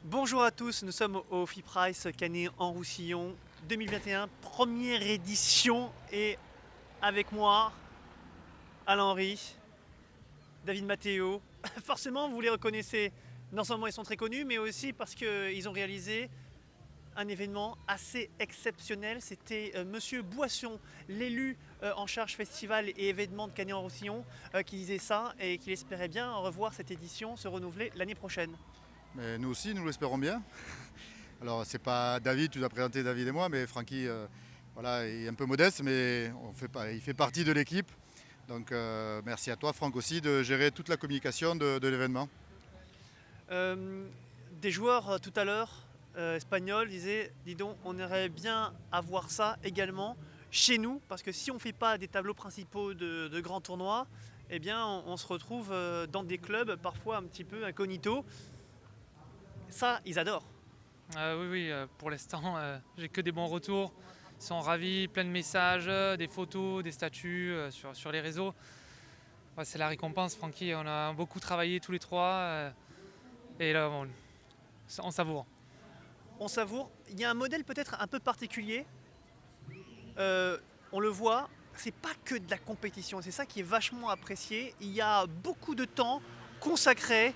Bonjour à tous, nous sommes au FIPRICE Canet en Roussillon 2021, première édition, et avec moi Alain Henry, David Matteo. Forcément vous les reconnaissez, non seulement ils sont très connus, mais aussi parce qu'ils ont réalisé un événement assez exceptionnel. C'était Monsieur Boisson, l'élu en charge festival et événements de Canet en Roussillon, qui disait ça et qu'il espérait bien revoir cette édition se renouveler l'année prochaine. Mais nous aussi, nous l'espérons bien. Alors, c'est pas David, tu dois présenter David et moi, mais Francky, voilà, est un peu modeste, mais il fait partie de l'équipe. Donc, merci à toi, Franck, aussi, de gérer toute la communication de l'événement. Euh, des joueurs tout à l'heure espagnols disaient, dis donc, on aimerait bien avoir ça également chez nous, parce que si on ne fait pas des tableaux principaux de grands tournois, eh bien on se retrouve dans des clubs parfois un petit peu incognito. Ça, ils adorent. Oui, oui, pour l'instant, j'ai que des bons retours. Ils sont ravis, plein de messages, des photos, des statuts sur les réseaux. Ouais, c'est la récompense, Francky. On a beaucoup travaillé tous les trois et là, on savoure. On savoure. Il y a un modèle peut-être un peu particulier. Euh, on le voit, c'est pas que de la compétition, c'est ça qui est vachement apprécié. Il y a beaucoup de temps consacré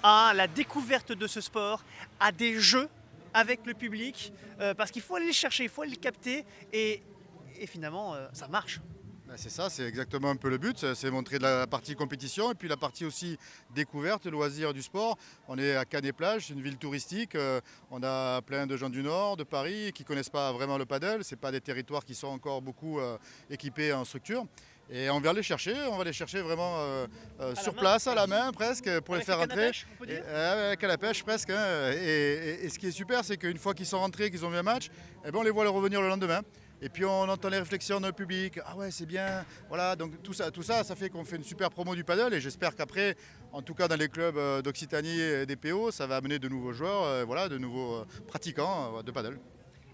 à la découverte de ce sport, à des jeux avec le public, parce qu'il faut aller les chercher, il faut aller les capter, et finalement, ça marche. Ben, c'est ça, c'est exactement un peu le but, c'est montrer de la partie compétition et puis la partie aussi découverte, loisir du sport. On est à Canet-Plage, c'est une ville touristique, on a plein de gens du Nord, de Paris, qui ne connaissent pas vraiment le paddle, ce pas des territoires qui sont encore beaucoup équipés en structure. Et on va les chercher vraiment À la sur main, place, à la main presque, pour les avec la faire canne à rentrer. pêche, on peut dire. Avec à la pêche presque, hein. Et ce qui est super, c'est qu'une fois qu'ils sont rentrés, qu'ils ont vu un match, eh ben, on les voit revenir le lendemain. Et puis on entend les réflexions dans le public. Ah ouais, c'est bien. Voilà, donc ça fait qu'on fait une super promo du paddle. Et j'espère qu'après, en tout cas dans les clubs d'Occitanie et des PO, ça va amener de nouveaux joueurs, voilà, de nouveaux pratiquants de paddle.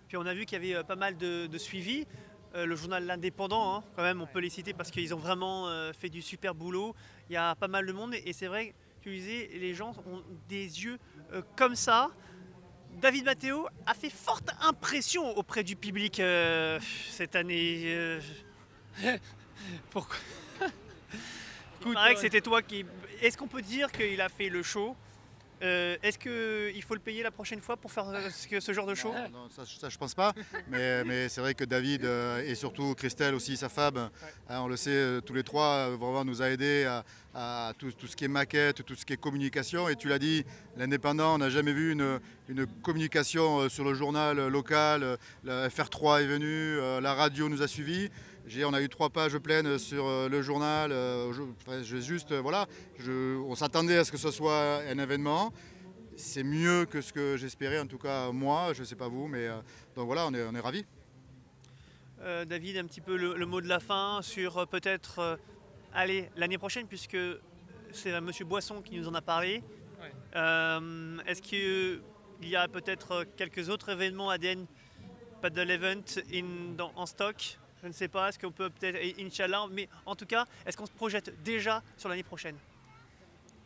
Puis on a vu qu'il y avait pas mal de suivi. Le journal L'Indépendant, hein, quand même, on peut les citer parce qu'ils ont vraiment fait du super boulot. Il y a pas mal de monde et c'est vrai, tu disais, les gens ont des yeux comme ça. David Matteo a fait forte impression auprès du public cette année. Pourquoi Il paraît que c'était toi qui. Est-ce qu'on peut dire qu'il a fait le show? Est-ce qu'il faut le payer la prochaine fois pour faire ce genre de show? Non, ça, je pense pas. Mais c'est vrai que David et surtout Christelle aussi, sa femme, hein, on le sait, tous les trois, vraiment nous a aidés à tout ce qui est maquette, tout ce qui est communication. Et tu l'as dit, l'Indépendant, on n'a jamais vu une communication sur le journal local. Le FR3 est venu, la radio nous a suivis. On a eu 3 pages pleines sur le journal. Voilà, on s'attendait à ce que ce soit un événement. C'est mieux que ce que j'espérais, en tout cas moi, je ne sais pas vous, mais donc voilà, on est ravis. David, un petit peu le mot de la fin sur peut-être allez, l'année prochaine, puisque c'est Monsieur Boisson qui nous en a parlé. Ouais. Est-ce qu'il y a peut-être quelques autres événements ADN Paddle Event en stock? Je ne sais pas, est-ce qu'on peut peut-être, Inch'Allah, mais en tout cas, est-ce qu'on se projette déjà sur l'année prochaine?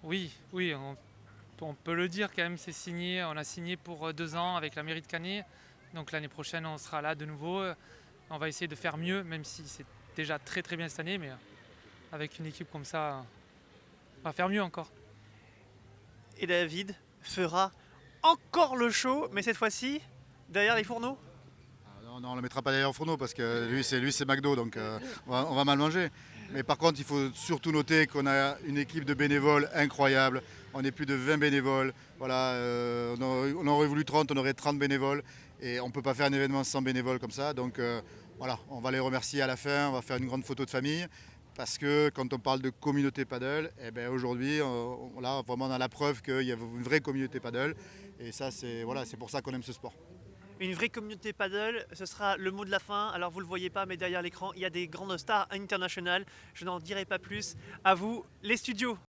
Oui, oui, on peut le dire quand même, c'est signé. On a signé pour 2 ans avec la mairie de Canet. Donc l'année prochaine, on sera là de nouveau. On va essayer de faire mieux, même si c'est déjà très très bien cette année, mais avec une équipe comme ça, on va faire mieux encore. Et David fera encore le show, mais cette fois-ci derrière les fourneaux. Non, on ne le mettra pas derrière au fourneau parce que lui c'est McDo, donc on va mal manger. Mais par contre, il faut surtout noter qu'on a une équipe de bénévoles incroyable. On est plus de 20 bénévoles. Voilà, on aurait voulu 30, on aurait 30 bénévoles. Et on ne peut pas faire un événement sans bénévoles comme ça. Donc voilà, on va les remercier à la fin. On va faire une grande photo de famille. Parce que quand on parle de communauté paddle, eh ben aujourd'hui, là, vraiment on a la preuve qu'il y a une vraie communauté paddle. Et ça, c'est voilà, pour ça qu'on aime ce sport. Une vraie communauté paddle, ce sera le mot de la fin. Alors vous le voyez pas, mais derrière l'écran, il y a des grandes stars internationales. Je n'en dirai pas plus. À vous, les studios.